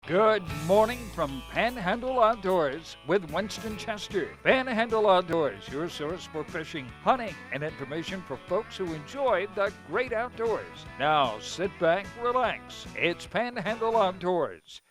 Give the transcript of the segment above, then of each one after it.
Good morning from Panhandle Outdoors with Winston Chester. Panhandle Outdoors, your source for fishing, hunting, and information for folks who enjoy the great outdoors. Now sit back, relax. It's Panhandle Outdoors.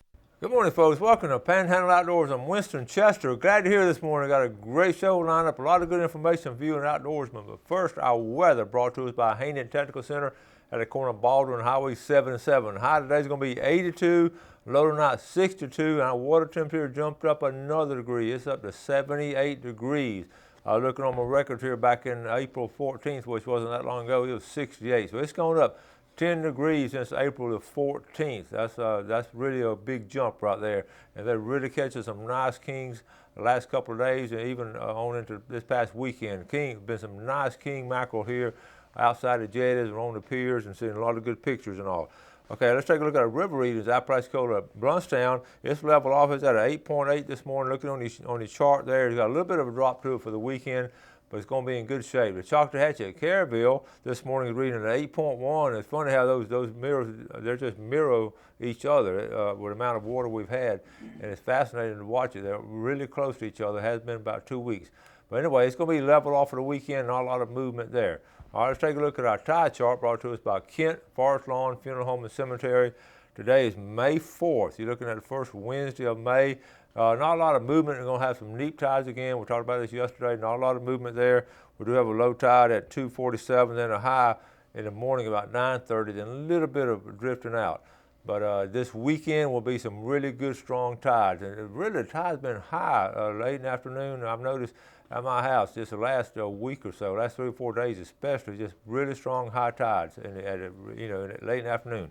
Good morning, folks. Welcome to Panhandle Outdoors. I'm Winston Chester. Glad to hear this morning. Got a great show lined up, a lot of good information for you and outdoorsmen. But first, our weather brought to us by Hayden Technical Center at the corner of Baldwin and Highway 77. High today is going to be 82, low tonight 62, and our water temperature jumped up another degree. It's up to 78 degrees. Looking on my records here back in April 14th, which wasn't that long ago, it was 68. So it's gone up 10 degrees since April the 14th. That's really a big jump right there. And they're really catching some nice kings the last couple of days and even on into this past weekend. Been some nice king mackerel here outside the jetties and on the piers and seeing a lot of good pictures and all. Okay, let's take a look at our river readings. Our price code at Brunstown, it's leveled off. It's at an 8.8 this morning. Looking on the chart there, it's got a little bit of a drop to it for the weekend, but it's going to be in good shape. The Choctawhatchee at Caryville this morning is reading at 8.1. It's funny how those mirrors, they just mirror each other with the amount of water we've had, and it's fascinating to watch it. They're really close to each other. It has been about 2 weeks. But anyway, it's going to be leveled off for the weekend, not a lot of movement there. All right, let's take a look at our tide chart brought to us by Kent Forest Lawn Funeral Home and Cemetery. Today is May 4th. You're looking at the first Wednesday of May. Not a lot of movement. We're going to have some neap tides again. We talked about this yesterday. Not a lot of movement there. We do have a low tide at 2:47, then a high in the morning about 9:30, then a little bit of drifting out. But this weekend will be some really good strong tides. And really the tide's been high late in the afternoon. I've noticed at my house just the last week or so, last 3 or 4 days especially, just really strong high tides late in the afternoon.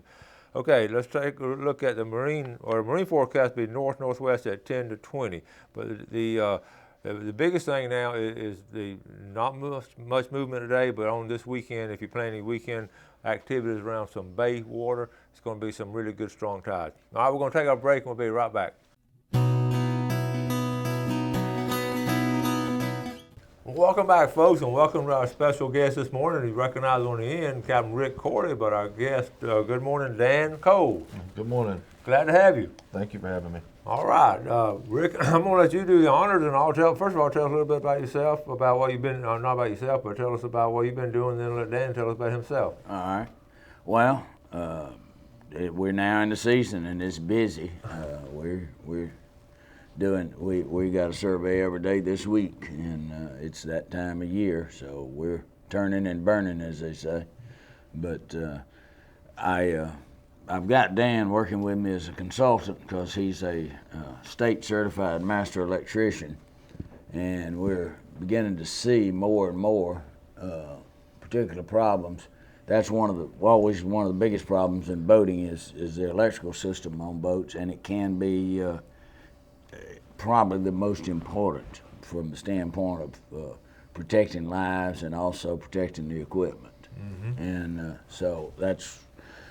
Okay, let's take a look at the marine forecast. Be north-northwest at 10 to 20. But the biggest thing now is the not much movement today, but on this weekend, if you're planning weekend activities around some bay water, it's going to be some really good strong tides. All right, we're going to take our break and we'll be right back. Welcome back, folks, and welcome to our special guest this morning. You recognize on the end Captain Rick Corley, but our guest, good morning, Dan Cole. Good morning. Glad to have you. Thank you for having me. All right, Rick, I'm going to let you do the honors, and first of all, tell us a little bit about yourself, about what you've been, not about yourself, but tell us about what you've been doing, then let Dan tell us about himself. All right. Well, we're now in the season, and it's busy. We got a survey every day this week, and it's that time of year, so we're turning and burning, as they say. But I've got Dan working with me as a consultant because he's a state certified master electrician, and we're beginning to see more and more particular problems. That's always one of the biggest problems in boating is the electrical system on boats, and it can be probably the most important from the standpoint of protecting lives and also protecting the equipment. Mm-hmm. And so that's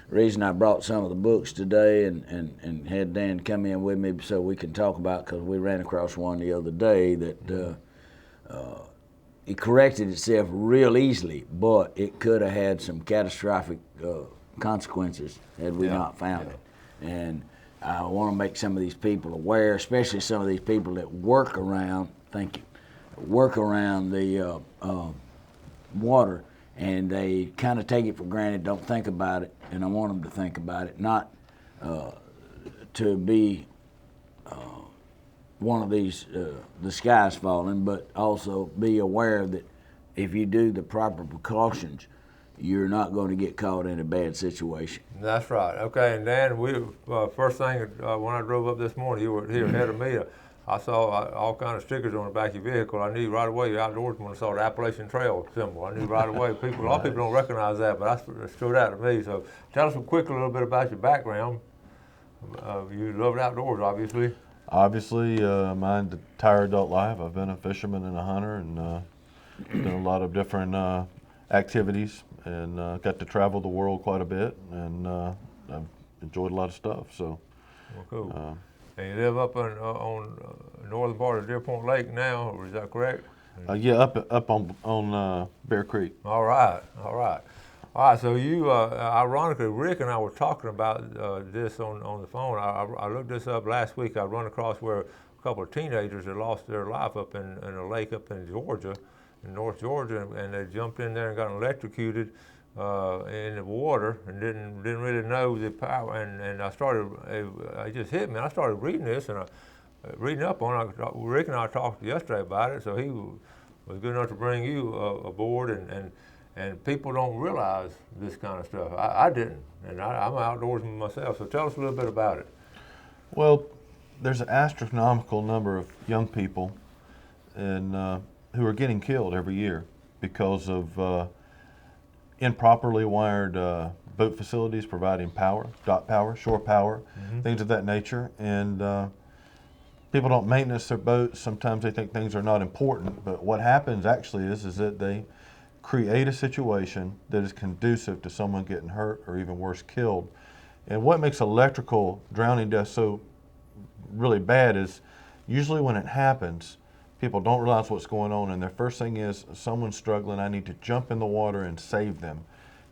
the reason I brought some of the books today and had Dan come in with me so we can talk about, because we ran across one the other day that it corrected itself real easily, but it could have had some catastrophic consequences had we not found it. And I want to make some of these people aware, especially some of these people that work around the water, and they kind of take it for granted, don't think about it, and I want them to think about it, not to be one of these, the sky's falling, but also be aware that if you do the proper precautions, you're not going to get caught in a bad situation. That's right. Okay, and Dan, first thing when I drove up this morning, you were here ahead of me. I saw all kind of stickers on the back of your vehicle. I knew right away, outdoors, when I saw the Appalachian Trail symbol. I knew right away. A lot of people don't recognize that, but that stood out to me. So tell us quickly a little bit about your background. You love outdoors, obviously. Obviously, my entire adult life, I've been a fisherman and a hunter, and done a lot of different activities, and got to travel the world quite a bit, and I've enjoyed a lot of stuff. So, well, cool. And you live up on northern part of Deer Point Lake now, or is that correct? Yeah, up on Bear Creek. All right. All right, so you, ironically, Rick and I were talking about this on the phone. I looked this up last week. I run across where a couple of teenagers had lost their life up in a lake up in Georgia, in North Georgia, and they jumped in there and got electrocuted in the water and didn't really know the power. And it just hit me. I started reading this and reading up on it. Rick and I talked yesterday about it, so he was good enough to bring you aboard and people don't realize this kind of stuff. I didn't, and I'm an outdoorsman myself, so tell us a little bit about it. Well, there's an astronomical number of young people who are getting killed every year because of improperly wired boat facilities providing power, dock power, shore power, things of that nature. And people don't maintenance their boats. Sometimes they think things are not important, but what happens actually is that they create a situation that is conducive to someone getting hurt or even worse, killed. And what makes electrical drowning death so really bad is usually when it happens, people don't realize what's going on, and their first thing is, someone's struggling, I need to jump in the water and save them.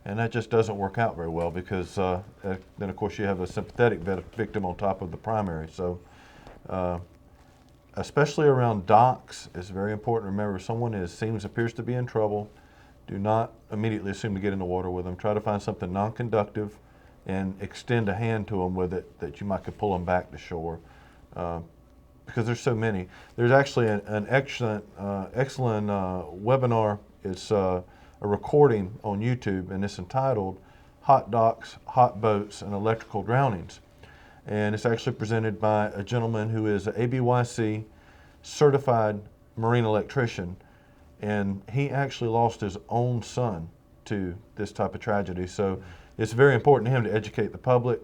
And that just doesn't work out very well because then of course you have a sympathetic victim on top of the primary. So especially around docks, it's very important to remember if someone appears to be in trouble, do not immediately assume to get in the water with them. Try to find something non-conductive and extend a hand to them with it that you might could pull them back to shore. Because there's so many. There's actually an excellent webinar. It's a recording on YouTube, and it's entitled Hot Docks, Hot Boats, and Electrical Drownings. And it's actually presented by a gentleman who is an ABYC certified marine electrician, and he actually lost his own son to this type of tragedy. So it's very important to him to educate the public.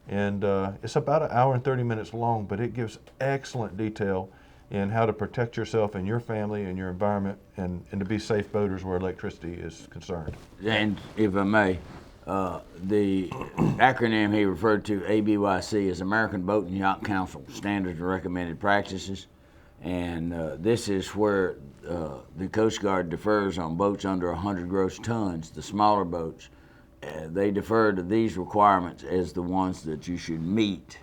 And it's about an hour and 30 minutes long, but it gives excellent detail in how to protect yourself and your family and your environment and to be safe boaters where electricity is concerned. And if I may, the acronym he referred to, ABYC, is American Boat and Yacht Council Standards and Recommended Practices. And this is where the Coast Guard defers on boats under 100 gross tons, the smaller boats. They defer to these requirements as the ones that you should meet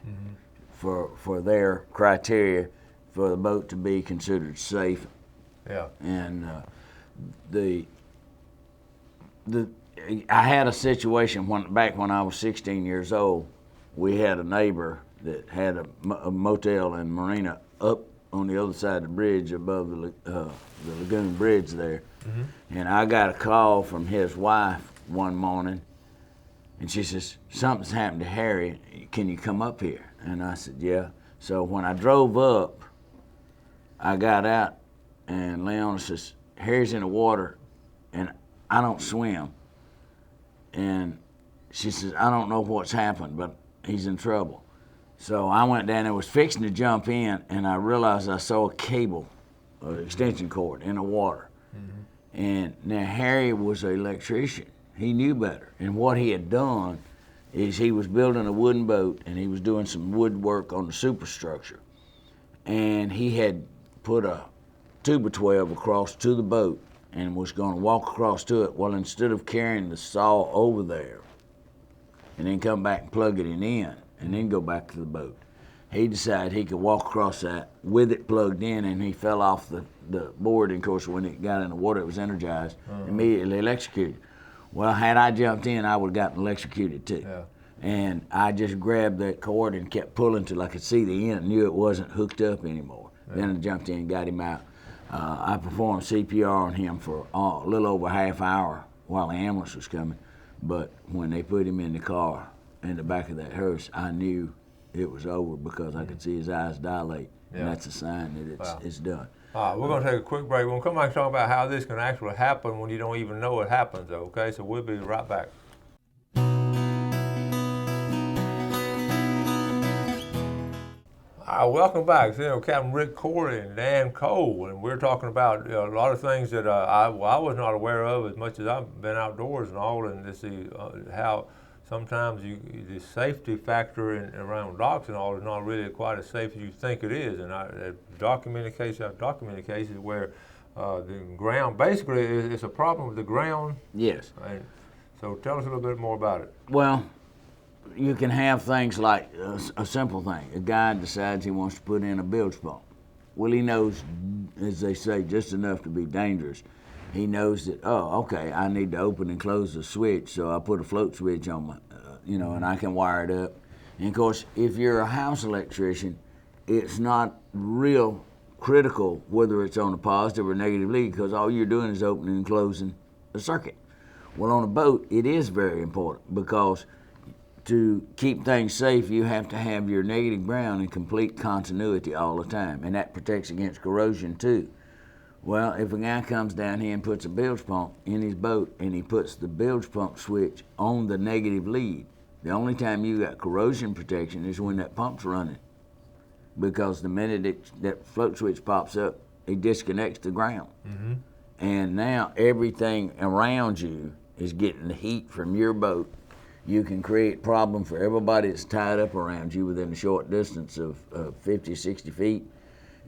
for their criteria for the boat to be considered safe. Yeah. And I had a situation back when I was 16 years old. We had a neighbor that had a motel and marina up on the other side of the bridge above the lagoon bridge there. And I got a call from his wife one morning, and she says, something's happened to Harry, can you come up here? And I said, yeah. So when I drove up, I got out, and Leona says, Harry's in the water, and I don't swim. And she says, I don't know what's happened, but he's in trouble. So I went down and was fixing to jump in, and I realized I saw a cable, an extension cord in the water. And now Harry was an electrician. He knew better. And what he had done is he was building a wooden boat, and he was doing some woodwork on the superstructure. And he had put a 2x12 across to the boat and was going to walk across to it. Well, instead of carrying the saw over there and then come back and plug it in and then go back to the boat, he decided he could walk across that with it plugged in, and he fell off the board. And of course, when it got in the water, it was energized, immediately electrocuted. Well, had I jumped in, I would have gotten electrocuted too. Yeah. And I just grabbed that cord and kept pulling till I could see the end, knew it wasn't hooked up anymore. Yeah. Then I jumped in and got him out. I performed CPR on him for a little over a half hour while the ambulance was coming. But when they put him in the car in the back of that hearse, I knew it was over because I could see his eyes dilate. Yeah. And that's a sign that it's done. All right, we're going to take a quick break. We'll come back and talk about how this can actually happen when you don't even know it happens, okay? So we'll be right back. All right, welcome back. So, Captain Rick Corey and Dan Cole, and we're talking about a lot of things that I was not aware of as much as I've been outdoors and all, and to see how sometimes the safety factor around docks and all is not really quite as safe as you think it is. And I've documented cases where the ground, basically it's a problem with the ground. Yes. And So tell us a little bit more about it. Well, you can have things like a simple thing. A guy decides he wants to put in a bilge pump. Well, he knows, as they say, just enough to be dangerous. He knows that, oh, okay, I need to open and close the switch, so I put a float switch on my, and I can wire it up. And of course, if you're a house electrician, it's not real critical whether it's on a positive or negative lead, because all you're doing is opening and closing the circuit. Well, on a boat, it is very important, because to keep things safe, you have to have your negative ground in complete continuity all the time, and that protects against corrosion too. Well, if a guy comes down here and puts a bilge pump in his boat, and he puts the bilge pump switch on the negative lead, the only time you got corrosion protection is when that pump's running, because the minute that float switch pops up, it disconnects the ground. Mm-hmm. And now everything around you is getting the heat from your boat. You can create problem for everybody that's tied up around you within a short distance of 50, 60 feet,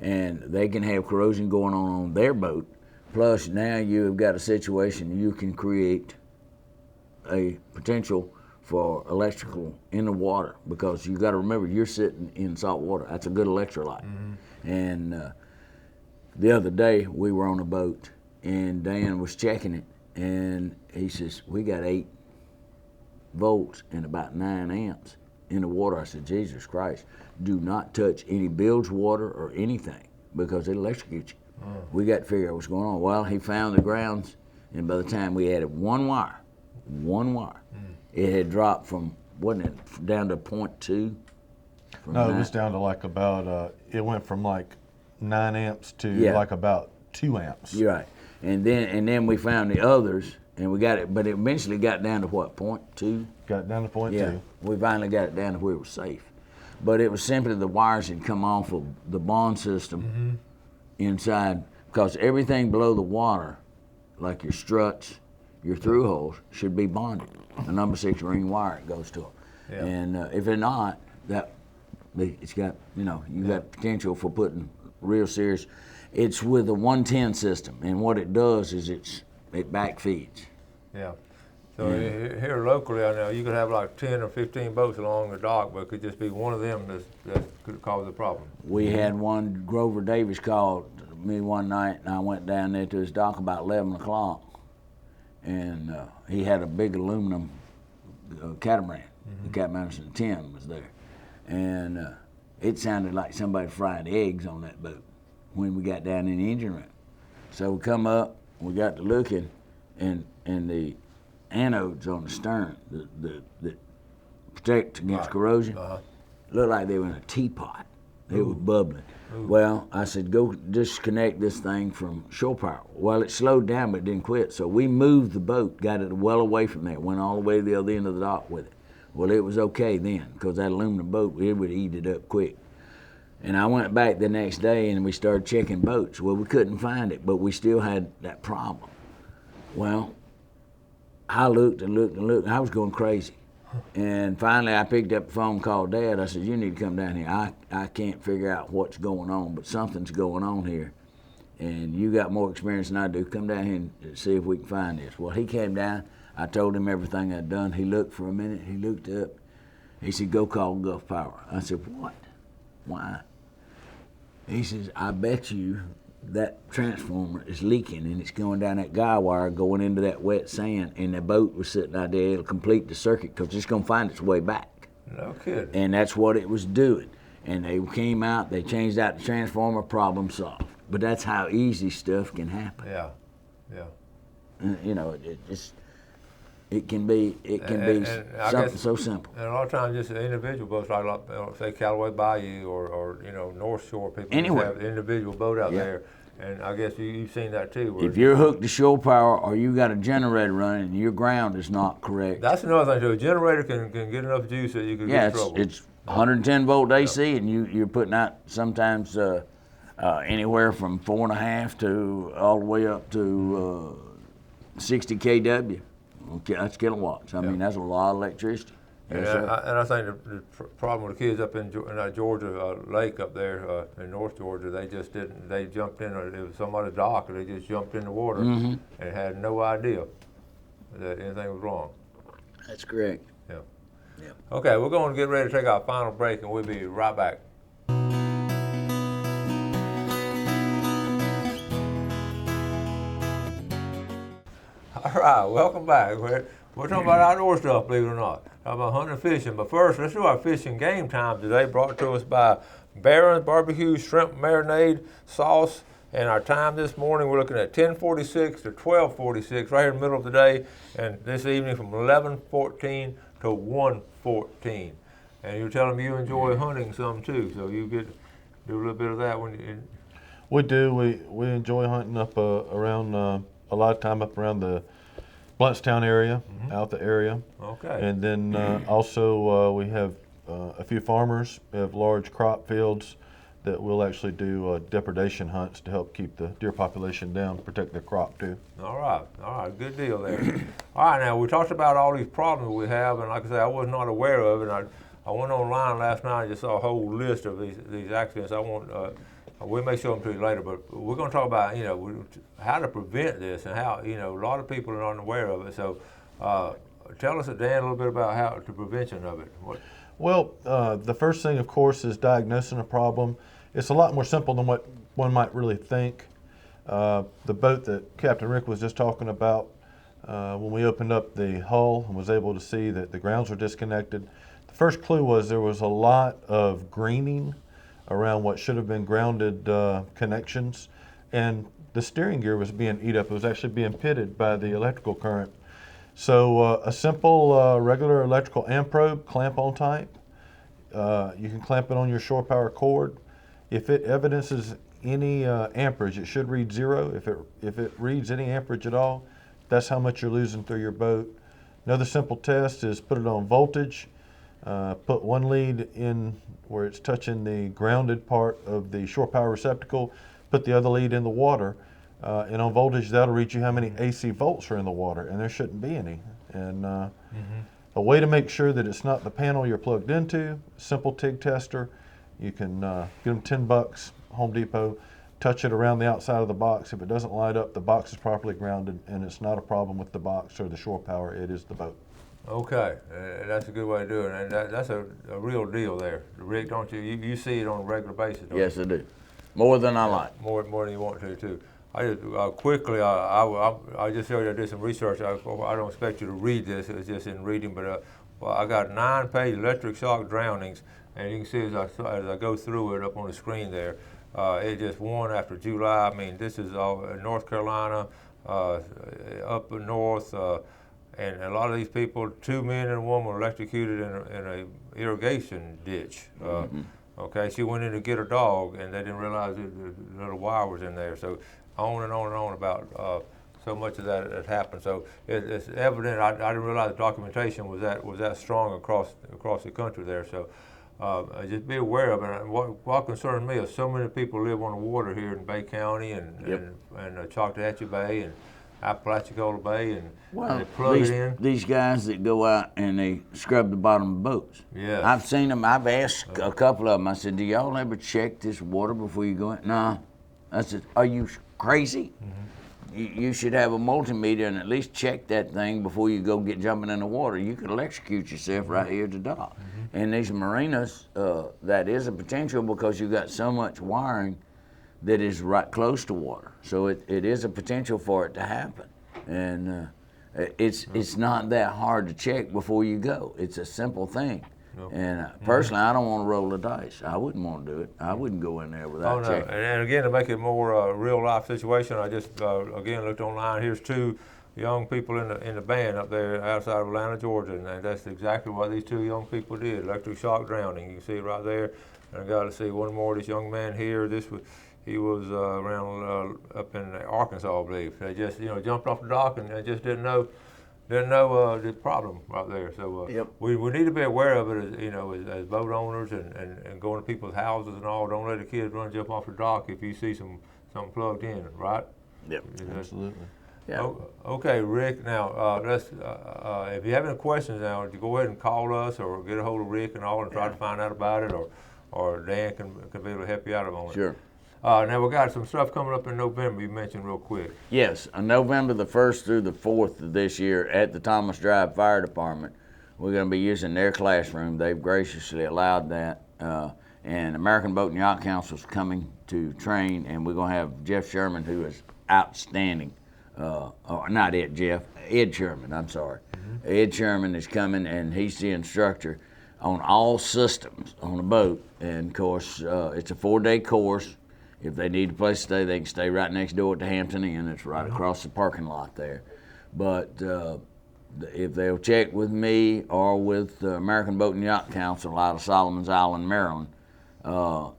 and they can have corrosion going on their boat. Plus, now you have got a situation you can create a potential for electrical in the water, because you got to remember, you're sitting in salt water. That's a good electrolyte. Mm-hmm. And the other day we were on a boat, and Dan was checking it, and he says, we got 8 volts and about 9 amps in the water. I said, Jesus Christ, do not touch any bilge water or anything, because it'll electrocute you. We got to figure out what's going on. Well, he found the grounds, and by the time we added one wire, it had dropped from, wasn't it, down to 0.2? No, it was down to like about, it went from like 9 amps to like about 2 amps. You're right. And then we found the others, and we got it, but it eventually got down to what, 0.2? Got down to 0.2. Yeah, we finally got it down to where it was safe. But it was simply the wires had come off of the bond system inside, because everything below the water, like your struts, your through holes, should be bonded. A number 6 ring wire it goes to them. Yeah. And if they're not, it's got, you got potential for putting real serious. It's with a 110 system, and what it does is it backfeeds. Yeah. So here locally, I know you could have like 10 or 15 boats along the dock, but it could just be one of them that could cause the problem. We had one, Grover Davis called me one night, and I went down there to his dock about 11 o'clock, and he had a big aluminum catamaran. The catamaran 10 was there, and it sounded like somebody fried eggs on that boat when we got down in the engine room. So we come up, we got to looking, and the anodes on the stern that protect against corrosion looked like they were in a teapot. They were bubbling. Ooh. Well, I said, go disconnect this thing from shore power. Well, it slowed down, but it didn't quit. So we moved the boat, got it well away from there, went all the way to the other end of the dock with it. Well, it was okay then, because that aluminum boat, it would eat it up quick. And I went back the next day, and we started checking boats. Well, we couldn't find it, but we still had that problem. Well, I looked and looked and looked, and I was going crazy. And finally, I picked up the phone, called Dad. I said, you need to come down here. I can't figure out what's going on, but something's going on here. And you got more experience than I do. Come down here and see if we can find this. Well, he came down. I told him everything I'd done. He looked for a minute. He looked up. He said, go call Gulf Power. I said, what? Why? He says, I bet you that transformer is leaking, and it's going down that guy wire going into that wet sand, and the boat was sitting out there. It'll complete the circuit because it's going to find its way back. No kidding. And that's what it was doing. And they came out, they changed out the transformer, problem solved. But that's how easy stuff can happen. Yeah. It can be something so simple. And a lot of times, just individual boats, like say Callaway Bayou or North Shore, people Anywhere. have an individual boat out there, and I guess you've seen that too. If you're hooked to shore power or you got a generator running and your ground is not correct, that's another thing too. A generator can get enough juice that you can get in trouble. It's 110 volt AC, and you're putting out sometimes anywhere from 4.5 to all the way up to 60 kW. Okay, that's kilowatts. I mean, that's a lot of electricity. And I think the problem with the kids up in Georgia Lake up there in North Georgia, they just didn't. They jumped in. It was somebody's dock, and they just jumped in the water and had no idea that anything was wrong. That's correct. Yeah. Yep. Okay, we're going to get ready to take our final break, and we'll be right back. All right, welcome back. We're talking about outdoor stuff, believe it or not. Talking about hunting and fishing. But first, let's do our fishing game time today, brought to us by Barron's Barbecue Shrimp Marinade Sauce. And our time this morning, we're looking at 10:46 to 12:46, right here in the middle of the day. And this evening from 11:14 to 1:14. And you're telling me you enjoy hunting some too, so you get do a little bit of that when you. We do. We enjoy hunting up around a lot of time up around the Bluntstown area, out the area. Okay. And then also we have a few farmers have large crop fields that will actually do depredation hunts to help keep the deer population down, protect their crop too. All right, good deal there. All right, now we talked about all these problems we have, and like I said, I was not aware of it. I went online last night and just saw a whole list of these accidents. I want we may show them to you later, but we're going to talk about how to prevent this and how a lot of people are unaware of it. So tell us, Dan, a little bit about the prevention of it. Well, the first thing, of course, is diagnosing a problem. It's a lot more simple than what one might really think. The boat that Captain Rick was just talking about, when we opened up the hull and was able to see that the grounds were disconnected, the first clue was there was a lot of greening around what should have been grounded connections, and the steering gear was being eat up. It was actually being pitted by the electrical current. So a simple regular electrical amp probe, clamp on type. You can clamp it on your shore power cord. If it evidences any amperage, it should read 0. If it reads any amperage at all, that's how much you're losing through your boat. Another simple test is put it on voltage. Put one lead in where it's touching the grounded part of the shore power receptacle. Put the other lead in the water. And on voltage, that'll read you how many AC volts are in the water, and there shouldn't be any. And a way to make sure that it's not the panel you're plugged into, simple TIG tester. You can get them $10, Home Depot, touch it around the outside of the box. If it doesn't light up, the box is properly grounded, and it's not a problem with the box or the shore power, it is the boat. Okay, that's a good way to do it, and that's a real deal there. Rick, don't you? You see it on a regular basis, don't Yes, you? I do. More than I like. More than you want to, too. I just quickly, I just showed you I did some research. I don't expect you to read this. It's just in reading, but I got 9-page electric shock drownings, and you can see as I go through it up on the screen there, it just one after July. I mean, this is all North Carolina, up north, and a lot of these people, 2 men and a woman, were electrocuted in a irrigation ditch. Okay, she went in to get her dog, and they didn't realize the little wire was in there. So on and on and on about so much of that had happened. So it's evident. I didn't realize the documentation was that strong across the country there. So just be aware of it. And what concerns me is so many people live on the water here in Bay County and Choctawhatchee Bay and Apalachicola Bay, and they plug it in. These guys that go out and they scrub the bottom of boats. Yeah. I've seen them. I've asked a couple of them. I said, "Do y'all ever check this water before you go in?" No. I said, "Are you crazy? You should have a multimeter and at least check that thing before you go get jumping in the water. You could electrocute yourself right here at the dock." And these marinas, that is a potential because you got so much wiring that is right close to water. So it is a potential for it to happen. And it's not that hard to check before you go. It's a simple thing. And personally, I don't want to roll the dice. I wouldn't want to do it. I wouldn't go in there without checking. And again, to make it more real life situation, I just again looked online. Here's 2 young people in the band up there outside of Atlanta, Georgia, and that's exactly what these 2 young people did. Electric shock drowning. You can see it right there. And I got to see one more. This young man here. He was around up in Arkansas, I believe. They just jumped off the dock and they just didn't know the problem right there. So we need to be aware of it as boat owners and going to people's houses and all. Don't let the kids jump off the dock if you see something plugged in, right? Yep. Absolutely. Yeah. Okay, Rick. Now let's. If you have any questions now, you go ahead and call us or get a hold of Rick and all and try to find out about it, or Dan can be able to help you out on it. Sure. Now we got some stuff coming up in November you mentioned real quick. Yes, on November the 1st through the 4th of this year at the Thomas Drive Fire Department, we're going to be using their classroom. They've graciously allowed that. And American Boat and Yacht Council is coming to train, and we're going to have Jeff Sherman, who is outstanding. Not Ed, Jeff. Ed Sherman, I'm sorry. Ed Sherman is coming, and he's the instructor on all systems on the boat. And, of course, it's a 4-day course. If they need a place to stay, they can stay right next door at the Hampton Inn. It's right across the parking lot there. But if they'll check with me or with the American Boat and Yacht Council out of Solomon's Island, Maryland, or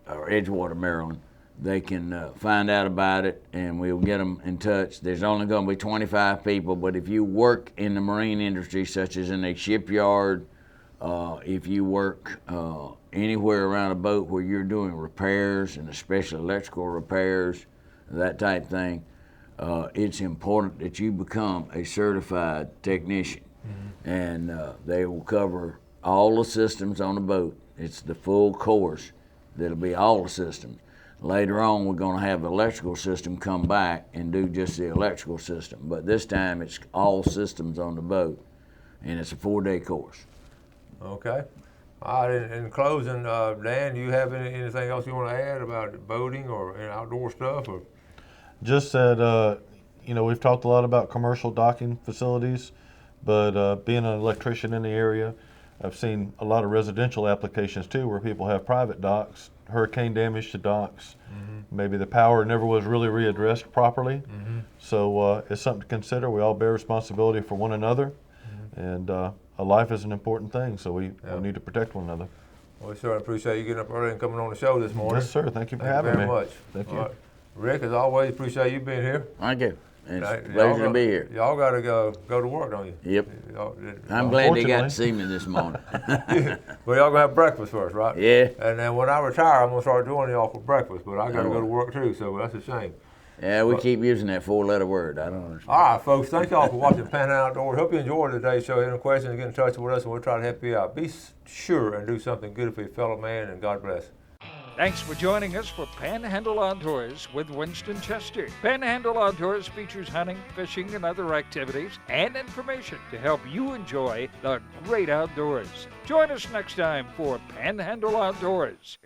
Edgewater, Maryland, they can find out about it, and we'll get them in touch. There's only going to be 25 people, but if you work in the marine industry, such as in a shipyard, if you work anywhere around a boat where you're doing repairs, and especially electrical repairs, that type thing, it's important that you become a certified technician. And they will cover all the systems on the boat. It's the full course that'll be all the systems. Later on, we're going to have the electrical system come back and do just the electrical system. But this time, it's all systems on the boat, and it's a 4-day course. Okay. All right, in closing, Dan, do you have anything else you want to add about boating or outdoor stuff? Or? Just that, we've talked a lot about commercial docking facilities, but being an electrician in the area, I've seen a lot of residential applications too where people have private docks, hurricane damage to docks. Maybe the power never was really readdressed properly. So it's something to consider. We all bear responsibility for one another, and a life is an important thing, so we need to protect one another. Well, we certainly appreciate you getting up early and coming on the show this morning. Yes, sir. Thank you for having me. Thank you very much. Thank you. Right. Rick, as always, appreciate you being here. Thank you. It's a pleasure to be here. Y'all got to go to work, don't you? Yep. I'm glad they got to see me this morning. Well, y'all going to have breakfast first, right? Yeah. And then when I retire, I'm going to start joining y'all for breakfast, but I got to go to work too, so that's a shame. Yeah, we keep using that 4-letter word. I don't understand. All right, folks. Thank y'all for watching Panhandle Outdoors. Hope you enjoyed today's show. Any questions, get in touch with us, and we'll try to help you out. Be sure and do something good for your fellow man, and God bless. Thanks for joining us for Panhandle Outdoors with Winston Chester. Panhandle Outdoors features hunting, fishing, and other activities and information to help you enjoy the great outdoors. Join us next time for Panhandle Outdoors.